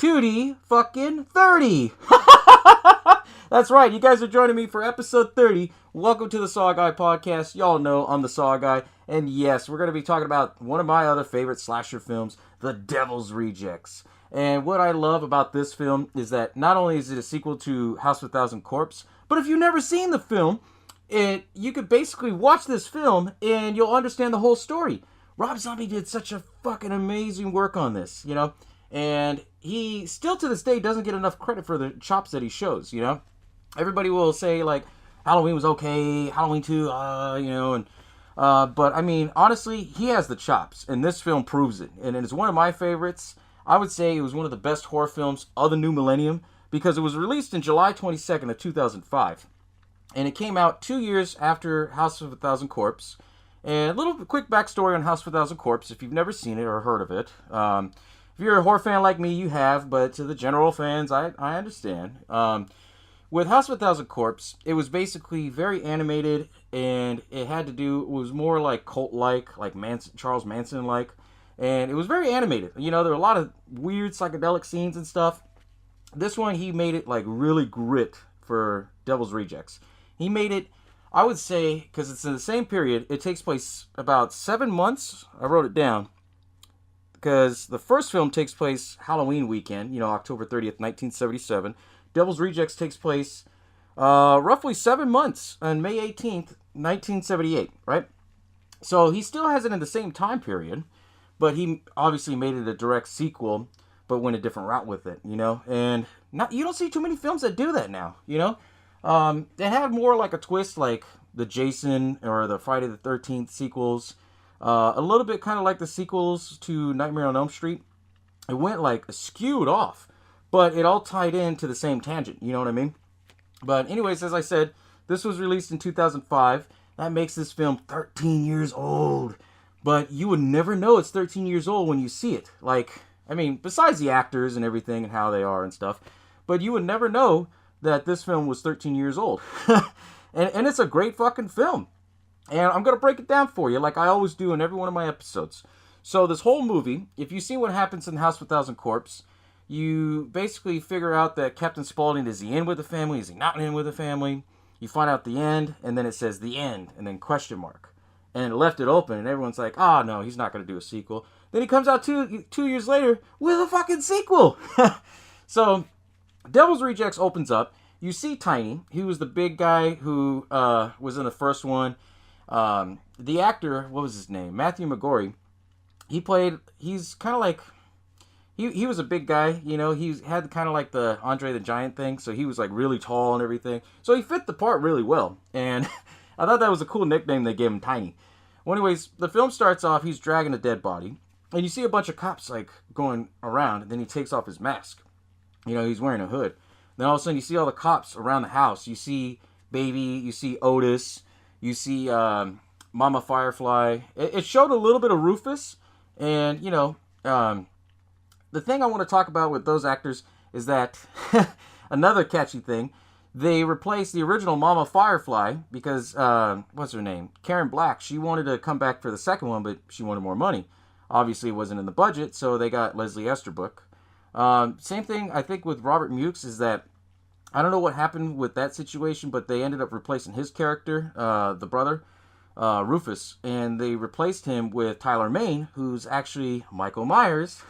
Tootie fucking 30. That's right, you guys are joining me for episode 30. Welcome to the SaWGuy podcast. Y'all know I'm the SaWGuy. And yes, we're going to be talking about one of my other favorite slasher films, The Devil's Rejects. And what I love about this film is that not only is it a sequel to House of a Thousand Corpses, but if you've never seen the film, you could basically watch this film and you'll understand the whole story. Rob Zombie did such a fucking amazing work on this, you know? And he still to this day doesn't get enough credit for the chops that he shows, you know? Everybody will say, like, Halloween was okay, Halloween 2, but I mean, honestly, he has the chops, and this film proves it. And it's one of my favorites. I would say it was one of the best horror films of the new millennium because it was released in July 22nd of 2005. And it came out 2 years after House of a Thousand Corpses. And a little quick backstory on House of a Thousand Corpses, if you've never seen it or heard of it. If you're a horror fan like me, you have, but to the general fans, I understand. With House of a Thousand Corpses, it was basically very animated, and it was more like cult-like, like Charles Manson-like, and it was very animated. You know, there were a lot of weird psychedelic scenes and stuff. This one, he made it like really grit for Devil's Rejects. He made it, I would say, because it's in the same period, it takes place about 7 months. I wrote it down. Because the first film takes place Halloween weekend, October 30th, 1977. Devil's Rejects takes place roughly 7 months on May 18th, 1978, right? So he still has it in the same time period, but he obviously made it a direct sequel, but went a different route with it, And you don't see too many films that do that now, They had more like a twist, like the Jason or the Friday the 13th sequels. A little bit kind of like the sequels to Nightmare on Elm Street. It went like skewed off, but it all tied into the same tangent, you know what I mean? But anyways, as I said, this was released in 2005. That makes this film 13 years old. But you would never know it's 13 years old when you see it. Like, I mean, besides the actors and everything and how they are and stuff, but you would never know that this film was 13 years old. and it's a great fucking film. And I'm going to break it down for you like I always do in every one of my episodes. So this whole movie, if you see what happens in House of a Thousand Corpses, you basically figure out that Captain Spaulding, is he in with the family? Is he not in with the family? You find out the end, and then it says the end, and then question mark. And it left it open, and everyone's like, no, he's not going to do a sequel. Then he comes out two years later with a fucking sequel. So Devil's Rejects opens up. You see Tiny. He was the big guy who was in the first one. The actor, what was his name? Matthew McGorry. He's kind of like, he was a big guy, he had kind of like the Andre the Giant thing, so he was like really tall and everything. So he fit the part really well, and I thought that was a cool nickname they gave him, Tiny. Well, anyways, the film starts off, he's dragging a dead body, and you see a bunch of cops like going around, and then he takes off his mask. He's wearing a hood. Then all of a sudden you see all the cops around the house. You see Baby, you see Otis, you see Mama Firefly. It showed a little bit of Rufus. And, the thing I want to talk about with those actors is that, another catchy thing, they replaced the original Mama Firefly because, what's her name? Karen Black. She wanted to come back for the second one, but she wanted more money. Obviously, it wasn't in the budget, so they got Leslie Easterbrook. Same thing, I think, with Robert Mukes is that, I don't know what happened with that situation, but they ended up replacing his character, the brother, Rufus, and they replaced him with Tyler Mane, who's actually Michael Myers,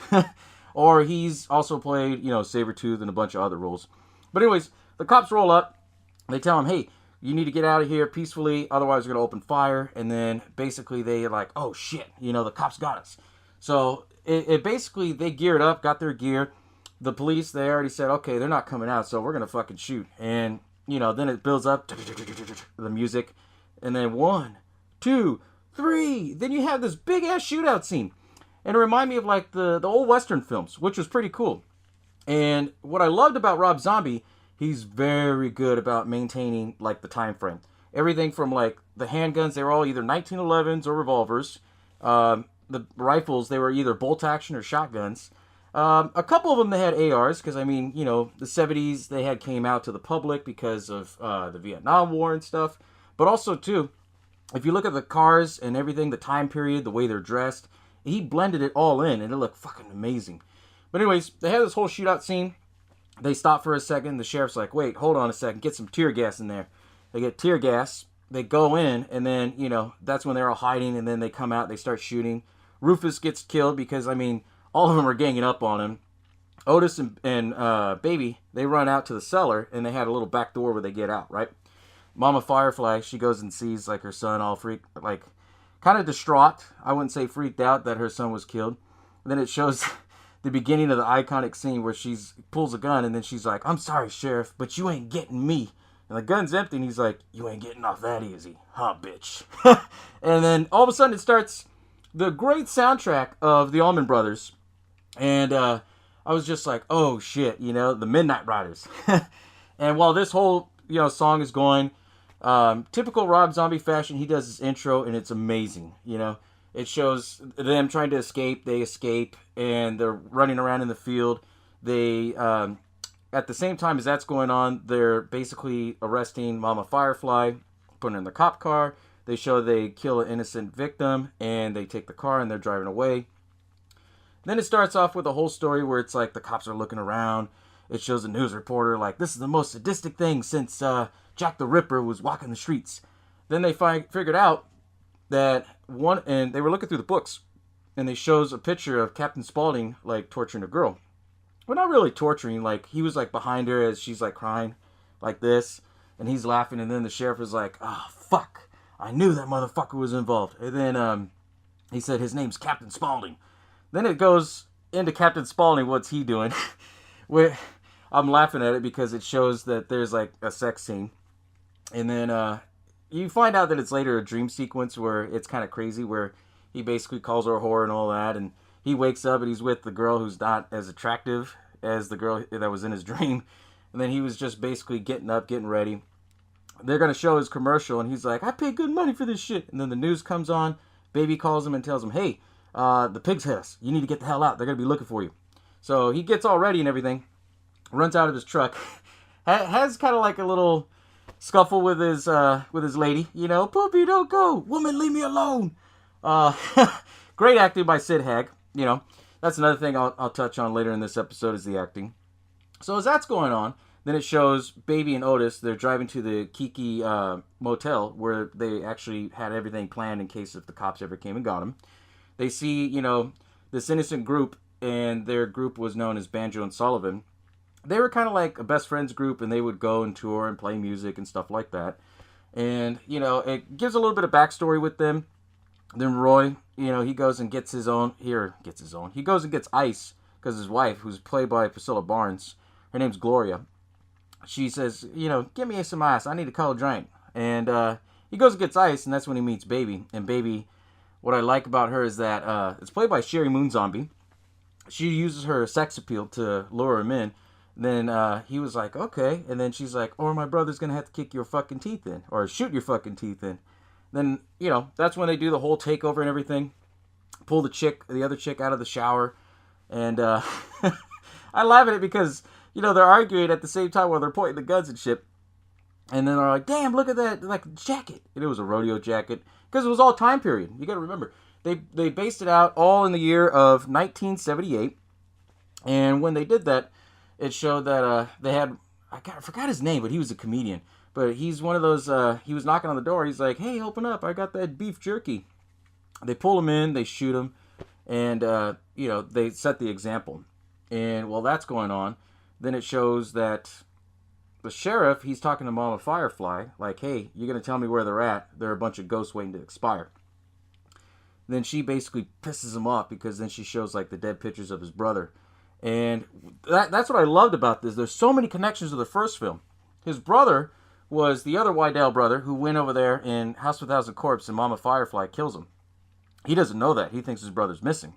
or he's also played, Sabretooth and a bunch of other roles. But anyways, the cops roll up, they tell him, hey, you need to get out of here peacefully, otherwise we're going to open fire, and then basically they're like, oh shit, the cops got us. So it basically, they geared up, got their gear. The police, they already said, okay, they're not coming out, so we're going to fucking shoot. And, then it builds up, the music, and then 1, 2, 3, then you have this big-ass shootout scene. And it reminded me of, like, the old Western films, which was pretty cool. And what I loved about Rob Zombie, he's very good about maintaining, like, the time frame. Everything from, like, the handguns, they were all either 1911s or revolvers. The rifles, they were either bolt-action or shotguns. A couple of them, they had ARs, because, the 70s, they had came out to the public because of the Vietnam War and stuff. But also, too, if you look at the cars and everything, the time period, the way they're dressed, he blended it all in, and it looked fucking amazing. But anyways, they have this whole shootout scene. They stop for a second. The sheriff's like, wait, hold on a second. Get some tear gas in there. They get tear gas. They go in, and then, that's when they're all hiding, and then they come out. They start shooting. Rufus gets killed because, all of them are ganging up on him. Otis and Baby, they run out to the cellar, and they had a little back door where they get out, right? Mama Firefly, she goes and sees, like, her son all kind of distraught. I wouldn't say freaked out that her son was killed. And then it shows the beginning of the iconic scene where she pulls a gun, and then she's like, I'm sorry, Sheriff, but you ain't getting me. And the gun's empty, and he's like, you ain't getting off that easy. Huh, bitch. And then all of a sudden it starts the great soundtrack of the Allman Brothers. And I was just like, oh, shit, the Midnight Riders. And while this whole, song is going, typical Rob Zombie fashion, he does his intro, and it's amazing, It shows them trying to escape. They escape, and they're running around in the field. They, at the same time as that's going on, they're basically arresting Mama Firefly, putting her in the cop car. They show they kill an innocent victim, and they take the car, and they're driving away. Then it starts off with a whole story where it's like the cops are looking around. It shows a news reporter like, this is the most sadistic thing since Jack the Ripper was walking the streets. Then they figured out that and they were looking through the books, and they shows a picture of Captain Spaulding, like, torturing a girl. Well, not really torturing, like, he was, like, behind her as she's, like, crying, like this, and he's laughing, and then the sheriff is like, oh, fuck, I knew that motherfucker was involved. And then, he said his name's Captain Spaulding. Then it goes into Captain Spaulding, what's he doing? I'm laughing at it because it shows that there's, like, a sex scene, and then, you find out that it's later a dream sequence where it's kind of crazy, where he basically calls her a whore and all that, and he wakes up and he's with the girl who's not as attractive as the girl that was in his dream, and then he was just basically getting up, getting ready. They're going to show his commercial, and he's like, I paid good money for this shit, and then the news comes on. Baby calls him and tells him, hey, the pigs hit us. You need to get the hell out. They're going to be looking for you. So he gets all ready and everything, runs out of his truck, has kind of like a little scuffle with his lady, Poopy, don't go, woman, leave me alone. Great acting by Sid Haig, that's another thing I'll touch on later in this episode is the acting. So as that's going on, then it shows Baby and Otis, they're driving to the Kiki motel where they actually had everything planned in case if the cops ever came and got them. They see, this innocent group, and their group was known as Banjo and Sullivan. They were kind of like a best friends group, and they would go and tour and play music and stuff like that. And, it gives a little bit of backstory with them. Then Roy, he goes and gets his own. He goes and gets ice because his wife, who's played by Priscilla Barnes, her name's Gloria. She says, give me some ice. I need a cold drink. And he goes and gets ice, and that's when he meets Baby. And Baby, what I like about her is that it's played by Sherry Moon Zombie. She uses her sex appeal to lure him in. Then he was like, okay. And then she's like, or my brother's going to have to kick your fucking teeth in. Or shoot your fucking teeth in. Then, that's when they do the whole takeover and everything. Pull the other chick out of the shower. And I laugh at it because, they're arguing at the same time while they're pointing the guns and shit. And then they're like, damn, look at that, like, jacket. And it was a rodeo jacket. Because it was all time period. You got to remember. They based it out all in the year of 1978. And when they did that, it showed that they had, I forgot his name, but he was a comedian. But he's one of those, he was knocking on the door. He's like, hey, open up. I got that beef jerky. They pull him in. They shoot him. And, they set the example. And while that's going on, then it shows that the sheriff, he's talking to Mama Firefly. Like, hey, you're going to tell me where they're at. They're a bunch of ghosts waiting to expire. Then she basically pisses him off because then she shows, like, the dead pictures of his brother. And that's what I loved about this. There's so many connections to the first film. His brother was the other Wydell brother who went over there in House with a Thousand Corpses, and Mama Firefly kills him. He doesn't know that. He thinks his brother's missing.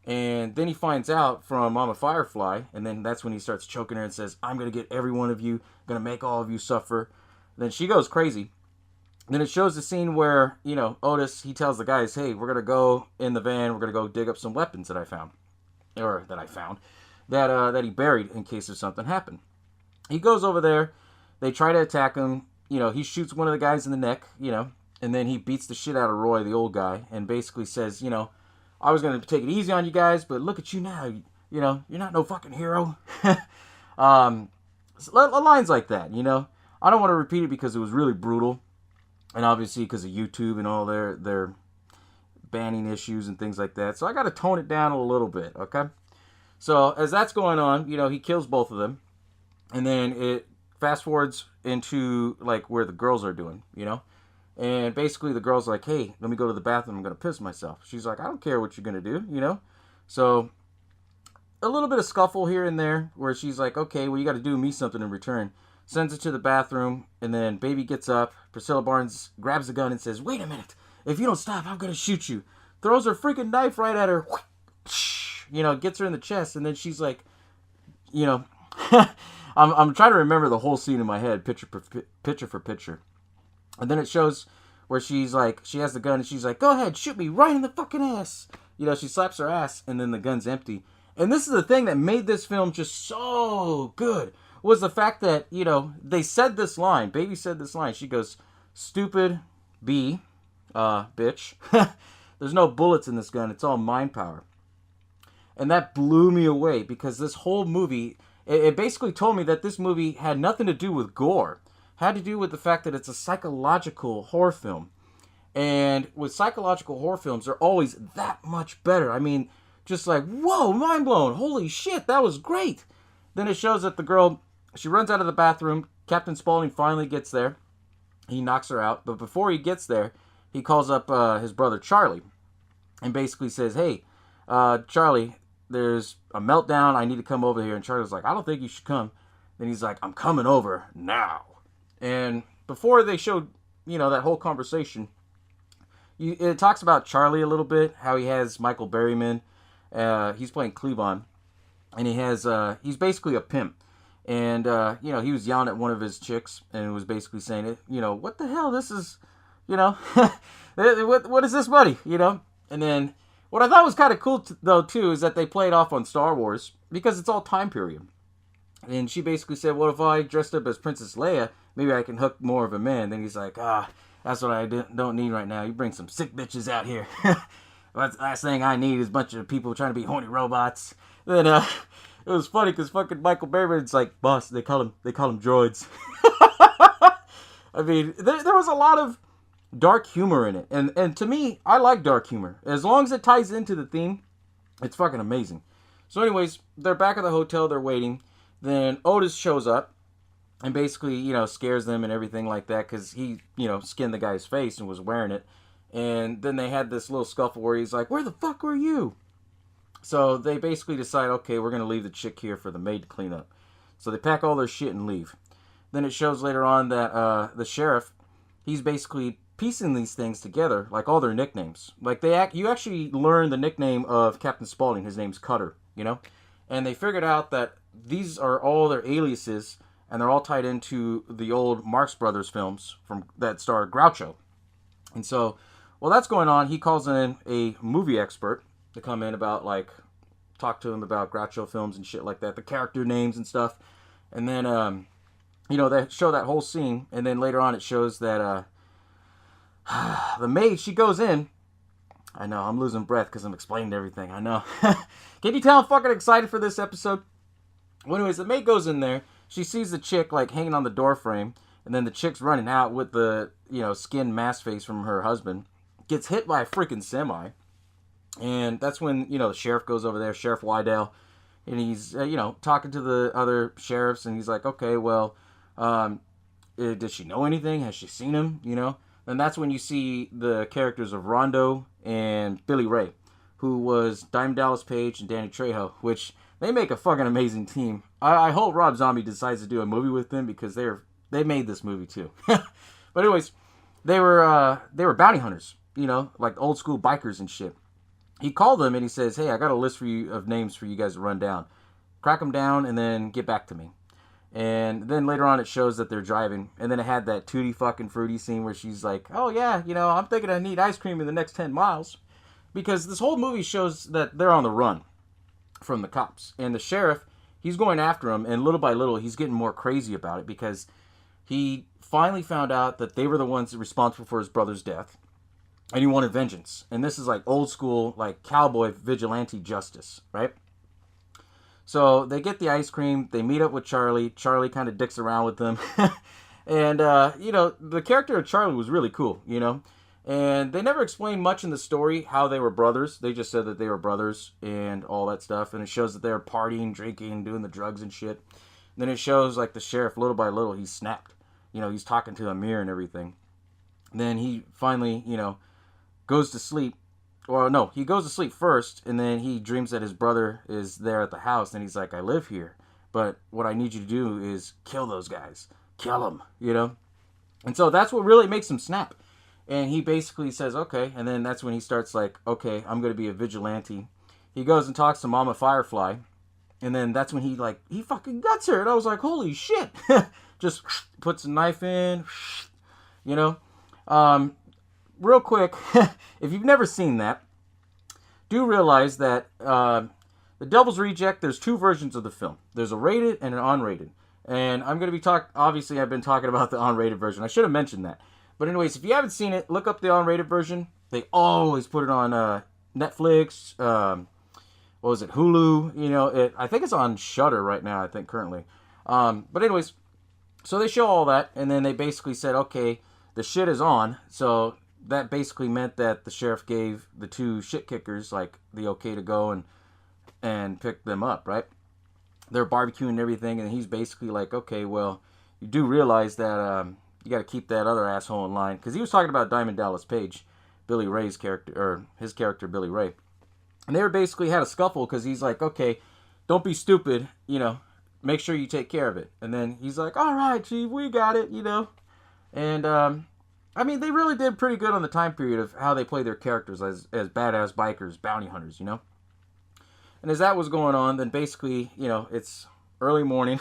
And then he finds out from Mama Firefly, and then that's when he starts choking her and says, I'm going to get every one of you, going to make all of you suffer. Then she goes crazy. Then it shows the scene where, Otis, he tells the guys, hey, we're going to go in the van, we're going to go dig up some weapons that I found. That he buried in case if something happened. He goes over there. They try to attack him. He shoots one of the guys in the neck, and then he beats the shit out of Roy, the old guy, and basically says, I was going to take it easy on you guys, but look at you now. You're not no fucking hero. Lines like that, I don't want to repeat it because it was really brutal. And obviously because of YouTube and all their banning issues and things like that. So I got to tone it down a little bit, okay? So as that's going on, he kills both of them. And then it fast forwards into like where the girls are doing, And basically the girl's like, hey, let me go to the bathroom. I'm going to piss myself. She's like, I don't care what you're going to do, So a little bit of scuffle here and there where she's like, okay, well, you got to do me something in return. Sends it to the bathroom, and then baby gets up. Priscilla Barnes grabs the gun and says, wait a minute. If you don't stop, I'm going to shoot you. Throws her freaking knife right at her. Gets her in the chest, and then she's like, I'm trying to remember the whole scene in my head, picture for picture. And then it shows where she's like, she has the gun, and she's like, go ahead, shoot me right in the fucking ass. She slaps her ass, and then the gun's empty. And this is the thing that made this film just so good, was the fact that, they said this line. Baby said this line. She goes, stupid B, bitch. There's no bullets in this gun. It's all mind power. And that blew me away because this whole movie, it basically told me that this movie had nothing to do with gore. Had to do with the fact that it's a psychological horror film. And with psychological horror films, they're always that much better. I mean, just like, whoa, mind blown. Holy shit, that was great. Then it shows that the girl, she runs out of the bathroom. Captain Spaulding finally gets there. He knocks her out. But before he gets there, he calls up his brother Charlie. And basically says, hey, Charlie, there's a meltdown. I need to come over here. And Charlie's like, I don't think you should come. Then he's like, I'm coming over now. And before they showed, that whole conversation, it talks about Charlie a little bit, how he has Michael Berryman. He's playing Cleavon. And he's basically a pimp. And, he was yelling at one of his chicks and was basically saying, what the hell? This is, what is this, buddy? And then what I thought was kind of cool, though, too, is that they played off on Star Wars because it's all time period. And she basically said, what if I dressed up as Princess Leia? Maybe I can hook more of a man. Then he's like, that's what I don't need right now. You bring some sick bitches out here. That's the last thing I need is a bunch of people trying to be horny robots. Then it was funny because fucking Michael Berryman's like, boss, they call him droids. I mean, there was a lot of dark humor in it. And to me, I like dark humor. As long as it ties into the theme, it's fucking amazing. So anyways, they're back at the hotel, they're waiting. Then Otis shows up and basically, scares them and everything like that because he, skinned the guy's face and was wearing it. And then they had this little scuffle where he's like, where the fuck were you? So they basically decide, okay, we're going to leave the chick here for the maid to clean up. So they pack all their shit and leave. Then it shows later on that the sheriff, he's basically piecing these things together, like all their nicknames. Like you actually learn the nickname of Captain Spaulding. His name's Cutter, And they figured out that these are all their aliases, and they're all tied into the old Marx Brothers films that starred Groucho. And so, while that's going on, he calls in a movie expert to come in about, talk to him about Groucho films and shit like that, the character names and stuff. And then, they show that whole scene, and then later on it shows that the maid, she goes in. I know, I'm losing breath because I'm explaining everything, I know. Can you tell I'm fucking excited for this episode? Well, anyways, the maid goes in there. She sees the chick, hanging on the door frame, and then the chick's running out with the, skin mask face from her husband. Gets hit by a freaking semi. And that's when, the sheriff goes over there, Sheriff Wydale, and he's, talking to the other sheriffs, and he's like, okay, well, does she know anything? Has she seen him? And that's when you see the characters of Rondo and Billy Ray, who was Diamond Dallas Page and Danny Trejo, which they make a fucking amazing team. I hope Rob Zombie decides to do a movie with them because they made this movie too. But anyways, they were bounty hunters, like old school bikers and shit. He called them and he says, hey, I got a list for you of names for you guys to run down. Crack them down and then get back to me. And then later on it shows that they're driving. And then it had that Tutti fucking Fruity scene where she's like, oh yeah, I'm thinking I need ice cream in the next 10 miles. Because this whole movie shows that they're on the run from the cops. And the sheriff, he's going after them. And little by little, he's getting more crazy about it. Because he finally found out that they were the ones responsible for his brother's death. And he wanted vengeance. And this is like old school, like cowboy vigilante justice, right? So they get the ice cream. They meet up with Charlie. Charlie kind of dicks around with them. And, the character of Charlie was really cool, And they never explained much in the story how they were brothers. They just said that they were brothers and all that stuff. And it shows that they were partying, drinking, doing the drugs and shit. And then it shows, like, the sheriff, little by little, he snapped. He's talking to a mirror and everything. And then he finally, goes to sleep. Well, no, he goes to sleep first, and then he dreams that his brother is there at the house, and he's like, I live here, but what I need you to do is kill those guys. Kill them, And so that's what really makes him snap. And he basically says, okay, and then that's when he starts like, okay, I'm going to be a vigilante. He goes and talks to Mama Firefly, and then that's when he fucking guts her, and I was like, holy shit. Just puts a knife in, real quick, if you've never seen that, do realize that The Devil's Reject, there's two versions of the film. There's a rated and an unrated. And I'm going to be obviously I've been talking about the unrated version. I should have mentioned that. But anyways, if you haven't seen it, look up the unrated version. They always put it on Netflix, what was it, Hulu, I think it's on Shudder right now, I think currently. But anyways, so they show all that, and then they basically said, okay, the shit is on, so that basically meant that the sheriff gave the two shit kickers, like, the okay to go and pick them up, right? They're barbecuing and everything, and he's basically like, okay, well, you do realize that you got to keep that other asshole in line, because he was talking about Diamond Dallas Page, Billy Ray's character, or his character, Billy Ray. And they were basically had a scuffle, because he's like, okay, don't be stupid, make sure you take care of it. And then he's like, all right, Chief, we got it, And, they really did pretty good on the time period of how they play their characters as badass bikers, bounty hunters, And as that was going on, then basically, it's early morning.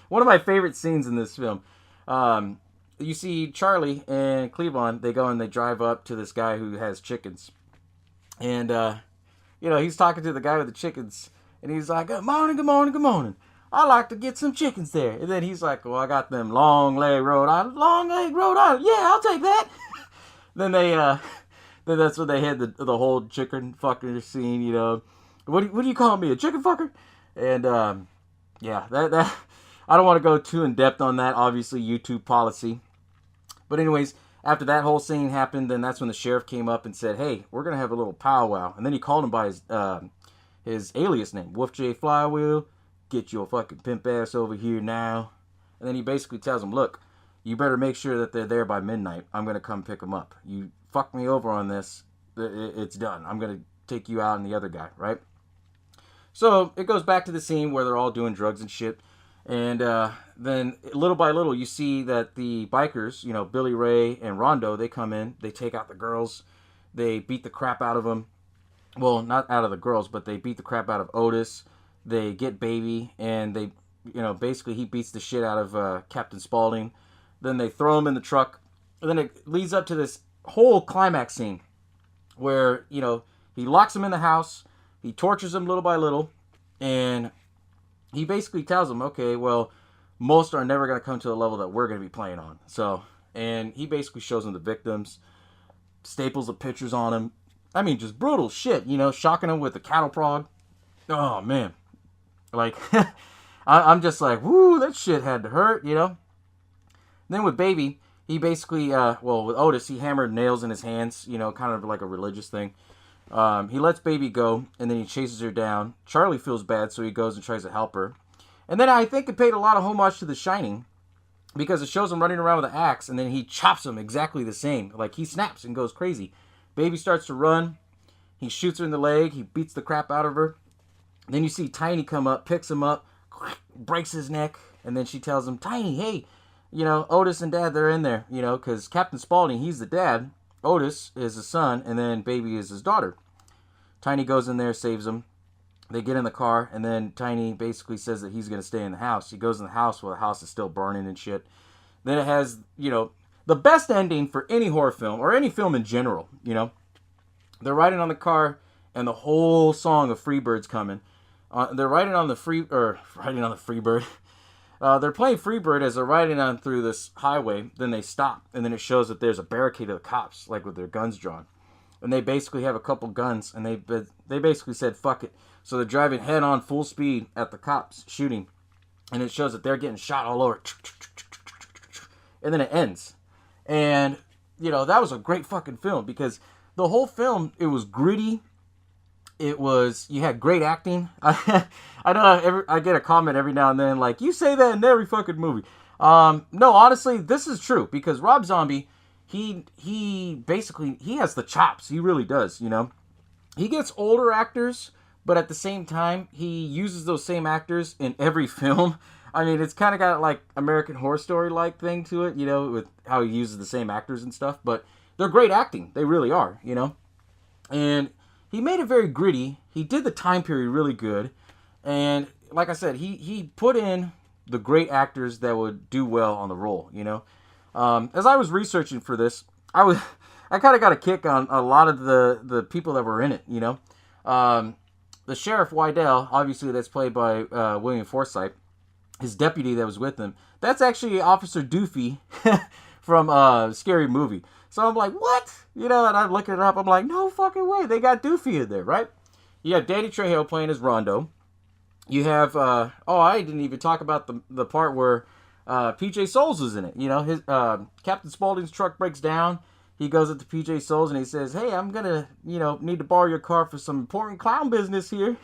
One of my favorite scenes in this film. You see Charlie and Cleavon, they go and they drive up to this guy who has chickens. And, he's talking to the guy with the chickens. And he's like, good morning, good morning, good morning. I'd like to get some chickens there. And then he's like, well, I got them long leg Rhode Island. Yeah, I'll take that. Then then that's when they had the whole chicken fucker scene, What do you call me, a chicken fucker? And, that I don't want to go too in depth on that, obviously, YouTube policy. But anyways, after that whole scene happened, then that's when the sheriff came up and said, hey, we're going to have a little powwow. And then he called him by his alias name, Wolf J. Flywheel. Get your fucking pimp ass over here now. And then he basically tells him, look, you better make sure that they're there by midnight. I'm going to come pick them up. You fuck me over on this, it's done. I'm going to take you out and the other guy, right? So it goes back to the scene where they're all doing drugs and shit. And then little by little, you see that the bikers, Billy Ray and Rondo, they come in. They take out the girls. They beat the crap out of them. Well, not out of the girls, but they beat the crap out of Otis. They get Baby, and they, basically he beats the shit out of Captain Spaulding. Then they throw him in the truck. And then it leads up to this whole climax scene where, he locks him in the house. He tortures him little by little. And he basically tells him, okay, well, most are never going to come to the level that we're going to be playing on. So, and he basically shows him the victims, staples the pictures on him. Just brutal shit, shocking him with the cattle prod. Oh, man. Like, I'm just like, woo, that shit had to hurt, Then with Baby, he basically, with Otis, he hammered nails in his hands, kind of like a religious thing. He lets Baby go, and then he chases her down. Charlie feels bad, so he goes and tries to help her. And then I think it paid a lot of homage to The Shining, because it shows him running around with an axe, and then he chops him exactly the same. Like, he snaps and goes crazy. Baby starts to run. He shoots her in the leg. He beats the crap out of her. Then you see Tiny come up, picks him up, breaks his neck, and then she tells him, Tiny, hey, Otis and Dad, they're in there, because Captain Spaulding, he's the dad, Otis is the son, and then Baby is his daughter. Tiny goes in there, saves him. They get in the car, and then Tiny basically says that he's going to stay in the house. He goes in the house while the house is still burning and shit. Then it has, the best ending for any horror film, or any film in general, They're riding on the car, and the whole song of Freebird's coming. They're riding on the Freebird. They're playing Freebird as they're riding on through this highway. Then they stop, and then it shows that there's a barricade of the cops, like with their guns drawn. And they basically have a couple guns, and they basically said, fuck it. So they're driving head on full speed at the cops shooting. And it shows that they're getting shot all over. And then it ends. And, that was a great fucking film because the whole film, it was gritty. You had great acting. I know I get a comment every now and then like, you say that in every fucking movie. No, honestly, this is true because Rob Zombie, he basically, he has the chops. He really does, He gets older actors, but at the same time, he uses those same actors in every film. I mean, it's kind of got like American Horror Story-like thing to it, with how he uses the same actors and stuff. But they're great acting. They really are, And he made it very gritty. He did the time period really good. And like I said, he put in the great actors that would do well on the role, As I was researching for this, I kind of got a kick on a lot of the people that were in it, The Sheriff Wydell, obviously that's played by William Forsythe, his deputy that was with him, that's actually Officer Doofy from Scary Movie. So I'm like, what? And I'm looking it up. I'm like, no fucking way. They got Doofy in there, right? You have Danny Trejo playing as Rondo. You have, I didn't even talk about the part where PJ Souls was in it. His Captain Spaulding's truck breaks down. He goes up to PJ Souls and he says, hey, I'm going to, need to borrow your car for some important clown business here.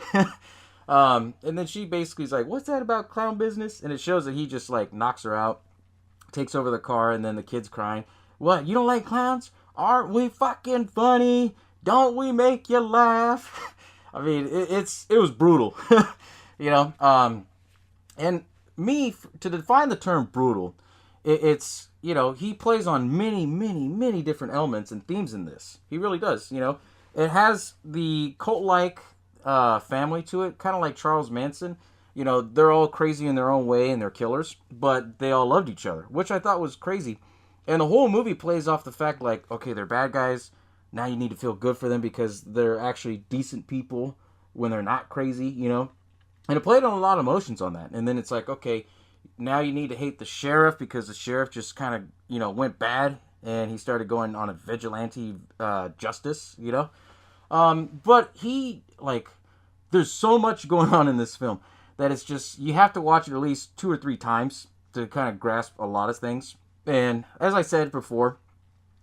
And then she basically is like, what's that about clown business? And it shows that he just like knocks her out, takes over the car, and then the kid's crying. What, you don't like clowns? Aren't we fucking funny? Don't we make you laugh? I mean, it was brutal, and me, to define the term brutal, it's, he plays on many, many, many different elements and themes in this. He really does, It has the cult-like family to it, kind of like Charles Manson. They're all crazy in their own way and they're killers, but they all loved each other, which I thought was crazy. And the whole movie plays off the fact like, okay, they're bad guys. Now you need to feel good for them because they're actually decent people when they're not crazy, And it played on a lot of emotions on that. And then it's like, okay, now you need to hate the sheriff because the sheriff just kind of, went bad and he started going on a vigilante justice, But he, there's so much going on in this film that it's just, you have to watch it at least 2 or 3 times to kind of grasp a lot of things. And as I said before,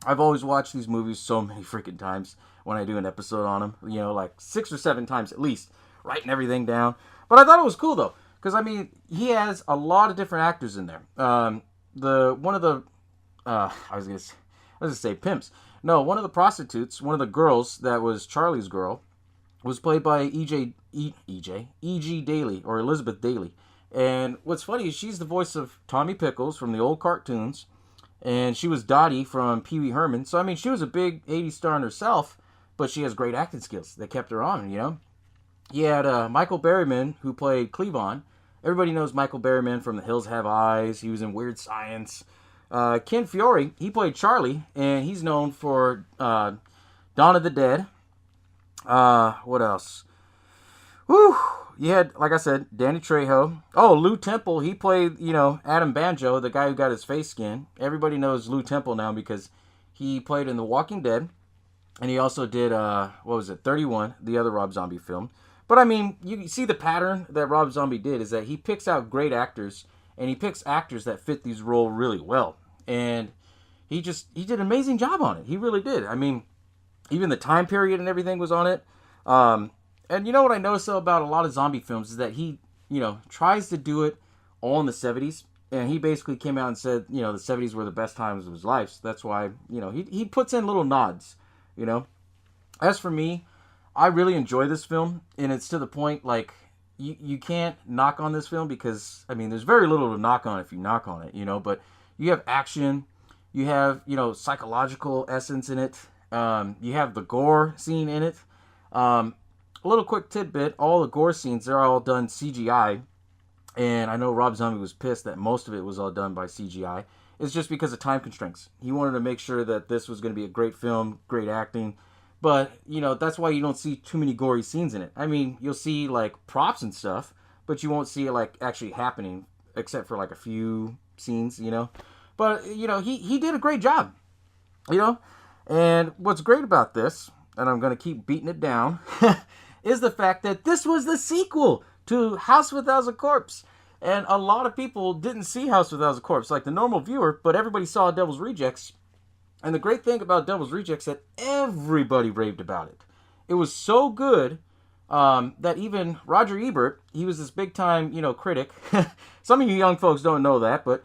I've always watched these movies so many freaking times when I do an episode on them, like 6 or 7 times at least, writing everything down. But I thought it was cool though, because I mean, he has a lot of different actors in there. I was gonna say pimps. No, one of the prostitutes, one of the girls that was Charlie's girl, was played by E.G. Daly, or Elizabeth Daly. And what's funny is she's the voice of Tommy Pickles from the old cartoons. And she was Dottie from Pee Wee Herman. So, I mean, she was a big 80s star in herself, but she has great acting skills that kept her on, You had Michael Berryman, who played Cleavon. Everybody knows Michael Berryman from The Hills Have Eyes. He was in Weird Science. Ken Fiore, he played Charlie, and he's known for Dawn of the Dead. What else? Whew! You had, like I said, Danny Trejo. Oh, Lou Temple, he played, Adam Banjo, the guy who got his face skin. Everybody knows Lou Temple now because he played in The Walking Dead. And he also did, 31, the other Rob Zombie film. But, I mean, you see the pattern that Rob Zombie did is that he picks out great actors, and he picks actors that fit these roles really well. And he did an amazing job on it. He really did. I mean, even the time period and everything was on it. And you know what I noticed though about a lot of zombie films is that he, tries to do it all in the 70s. And he basically came out and said, the 70s were the best times of his life. So that's why, he puts in little nods, As for me, I really enjoy this film. And it's to the point, like, you can't knock on this film because, I mean, there's very little to knock on if you knock on it, But you have action. You have, psychological essence in it. You have the gore scene in it. A little quick tidbit, all the gore scenes, they're all done CGI. And I know Rob Zombie was pissed that most of it was all done by CGI. It's just because of time constraints. He wanted to make sure that this was going to be a great film, great acting. But, that's why you don't see too many gory scenes in it. I mean, you'll see, props and stuff, but you won't see it, actually happening, except for, a few scenes, But, he did a great job, And what's great about this, and I'm going to keep beating it down, is the fact that this was the sequel to House of a Thousand Corpse. And a lot of people didn't see House of a Thousand Corpse, like the normal viewer, but everybody saw Devil's Rejects. And the great thing about Devil's Rejects is that everybody raved about it. It was so good that even Roger Ebert, he was this big-time, critic. Some of you young folks don't know that, but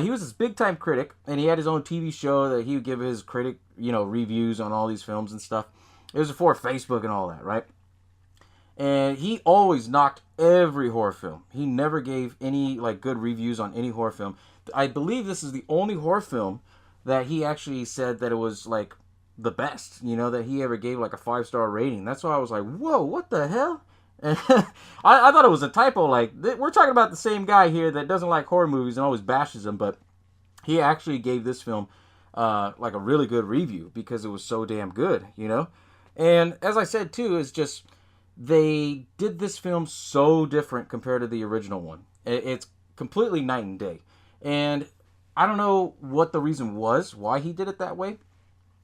he was this big-time critic, and he had his own TV show that he would give his critic, reviews on all these films and stuff. It was before Facebook and all that, right? And he always knocked every horror film. He never gave any good reviews on any horror film. I believe this is the only horror film that he actually said that it was the best, that he ever gave a 5-star rating. That's why I was like, whoa, what the hell? And I thought it was a typo. We're talking about the same guy here that doesn't like horror movies and always bashes them, but he actually gave this film a really good review because it was so damn good, And as I said too, it's just they did this film so different compared to the original one. It's completely night and day. And I don't know what the reason was why he did it that way.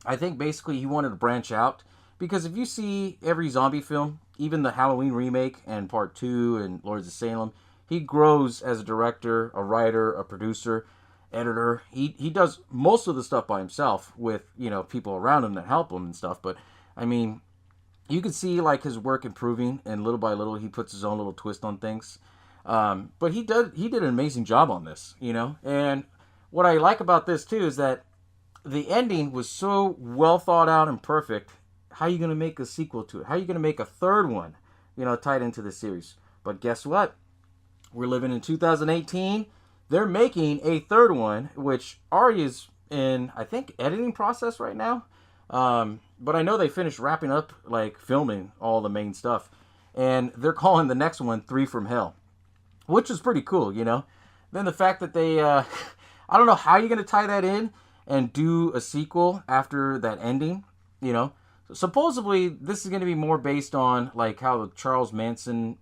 I think basically he wanted to branch out. Because if you see every zombie film, even the Halloween remake and Part 2 and Lords of Salem, he grows as a director, a writer, a producer, editor. He does most of the stuff by himself with, people around him that help him and stuff. But, I mean, you can see his work improving, and little by little he puts his own little twist on things. But he did an amazing job on this, And what I like about this too is that the ending was so well thought out and perfect. How are you going to make a sequel to it? How are you going to make a third one, tied into the series? But guess what? We're living in 2018. They're making a third one, which already is in, I think, editing process right now. But I know they finished wrapping up, filming all the main stuff. And they're calling the next one 3 from Hell, which is pretty cool, Then the fact that they, I don't know how you're going to tie that in and do a sequel after that ending, Supposedly, this is going to be more based on, how the Charles Manson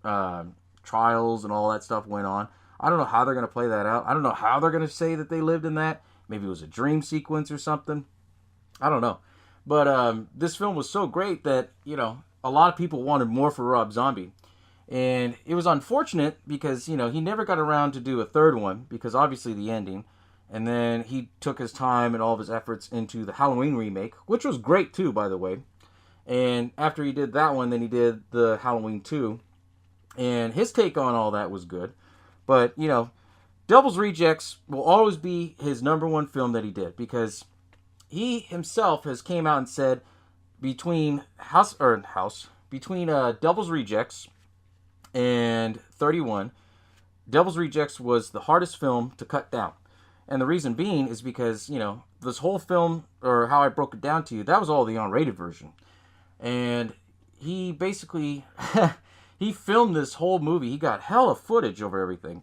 trials and all that stuff went on. I don't know how they're going to play that out. I don't know how they're going to say that they lived in that. Maybe it was a dream sequence or something. I don't know. But this film was so great that, a lot of people wanted more for Rob Zombie. And it was unfortunate because, he never got around to do a third one because obviously the ending. And then he took his time and all of his efforts into the Halloween remake, which was great too, by the way. And after he did that one, then he did the Halloween 2. And his take on all that was good. But, Devil's Rejects will always be his number one film that he did. Because he himself has came out and said between Devil's Rejects and 31, Devil's Rejects was the hardest film to cut down. And the reason being is because, this whole film, or how I broke it down to you, that was all the unrated version. And he basically, he filmed this whole movie. He got hella footage over everything.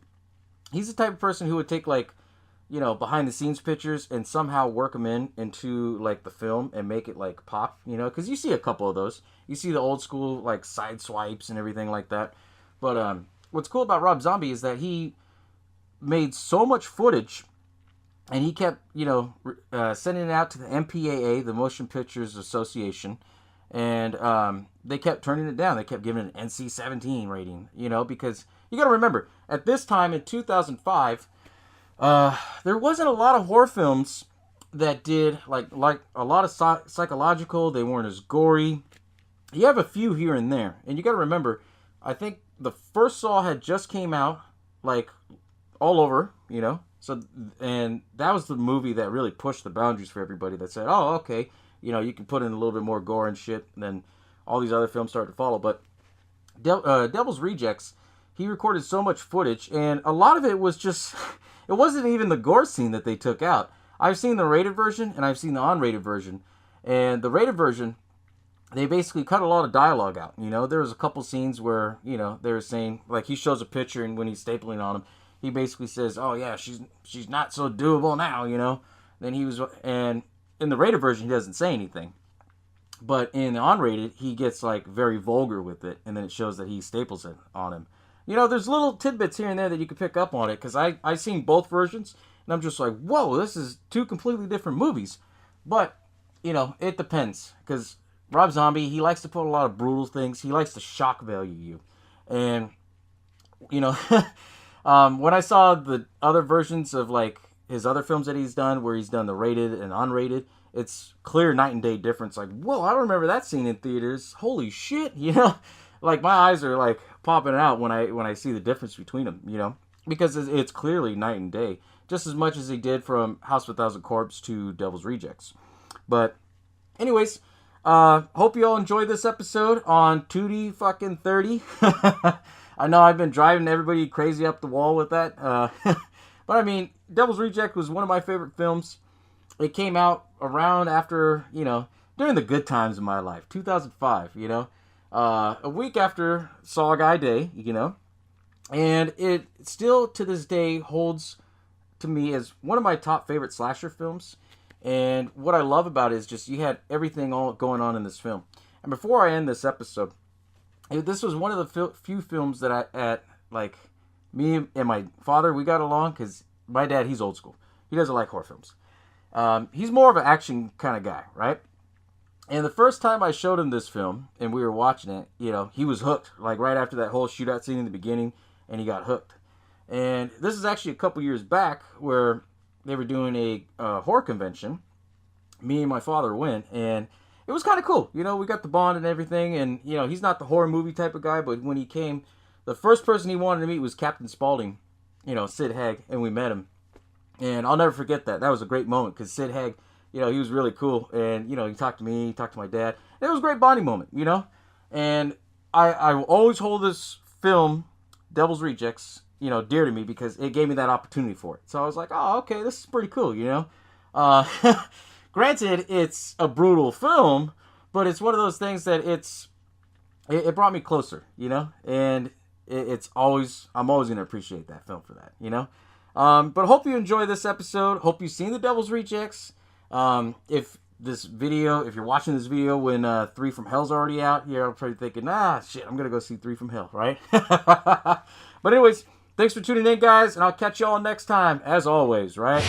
He's the type of person who would take, behind the scenes pictures and somehow work them into, the film and make it, pop, Because you see a couple of those. You see the old school, side swipes and everything like that. But what's cool about Rob Zombie is that he made so much footage. And he kept, sending it out to the MPAA, the Motion Pictures Association, and they kept turning it down. They kept giving it an NC-17 rating, because you got to remember, at this time in 2005, there wasn't a lot of horror films that did, like a lot of psychological. They weren't as gory. You have a few here and there. And you got to remember, I think the first Saw had just came out, all over, So, and that was the movie that really pushed the boundaries for everybody that said, oh, okay, you can put in a little bit more gore and shit, and then all these other films started to follow. But Devil's Rejects, he recorded so much footage, and a lot of it was just, it wasn't even the gore scene that they took out. I've seen the rated version, and I've seen the unrated version. And the rated version, they basically cut a lot of dialogue out. There was a couple scenes where, they were saying, he shows a picture, and when he's stapling on him, he basically says, oh yeah, she's not so doable now, Then he was, and in the rated version, he doesn't say anything. But in the unrated, he gets very vulgar with it, and then it shows that he staples it on him. There's little tidbits here and there that you can pick up on it, because I've seen both versions, and I'm just whoa, this is two completely different movies. But, it depends, because Rob Zombie, he likes to put a lot of brutal things. He likes to shock value you. And, you know, when I saw the other versions of, like, his other films that he's done, where he's done the rated and unrated, it's clear night and day difference. Like, whoa, I don't remember that scene in theaters. Holy shit, you know? Like, my eyes are, like, popping out when I see the difference between them, you know? Because it's clearly night and day. Just as much as he did from House of a Thousand Corpses to Devil's Rejects. But, anyways, hope you all enjoyed this episode on Tutti fucking 30. I know I've been driving everybody crazy up the wall with that. But I mean, Devil's Reject was one of my favorite films. It came out around after, you know, during the good times of my life, 2005, you know. A week after SaWGuY Day, you know. And it still, to this day, holds to me as one of my top favorite slasher films. And what I love about it is just you had everything all going on in this film. And before I end this episode, this was one of the few films that me and my father, we got along, because my dad, he's old school. He doesn't like horror films. He's more of an action kind of guy, right? And the first time I showed him this film, and we were watching it, you know, he was hooked. Like, right after that whole shootout scene in the beginning, and he got hooked. And this is actually a couple years back, where they were doing a horror convention. Me and my father went, and it was kind of cool. You know, we got the bond and everything, and, you know, he's not the horror movie type of guy, but when he came, the first person he wanted to meet was Captain Spaulding, you know, Sid Haig, and we met him. And I'll never forget that. That was a great moment, because Sid Haig, you know, he was really cool, and, you know, he talked to me, he talked to my dad. It was a great bonding moment, you know? And I will always hold this film, Devil's Rejects, you know, dear to me, because it gave me that opportunity for it. So I was like, oh, okay, this is pretty cool, you know? Granted, it's a brutal film, but it's one of those things that it brought me closer, you know? And I'm always going to appreciate that film for that, you know? But hope you enjoy this episode. Hope you've seen the Devil's Rejects. If you're watching this video when 3 from Hell's already out, you're probably thinking, shit, I'm going to go see 3 from Hell, right? But anyways, thanks for tuning in, guys, and I'll catch y'all next time, as always, right?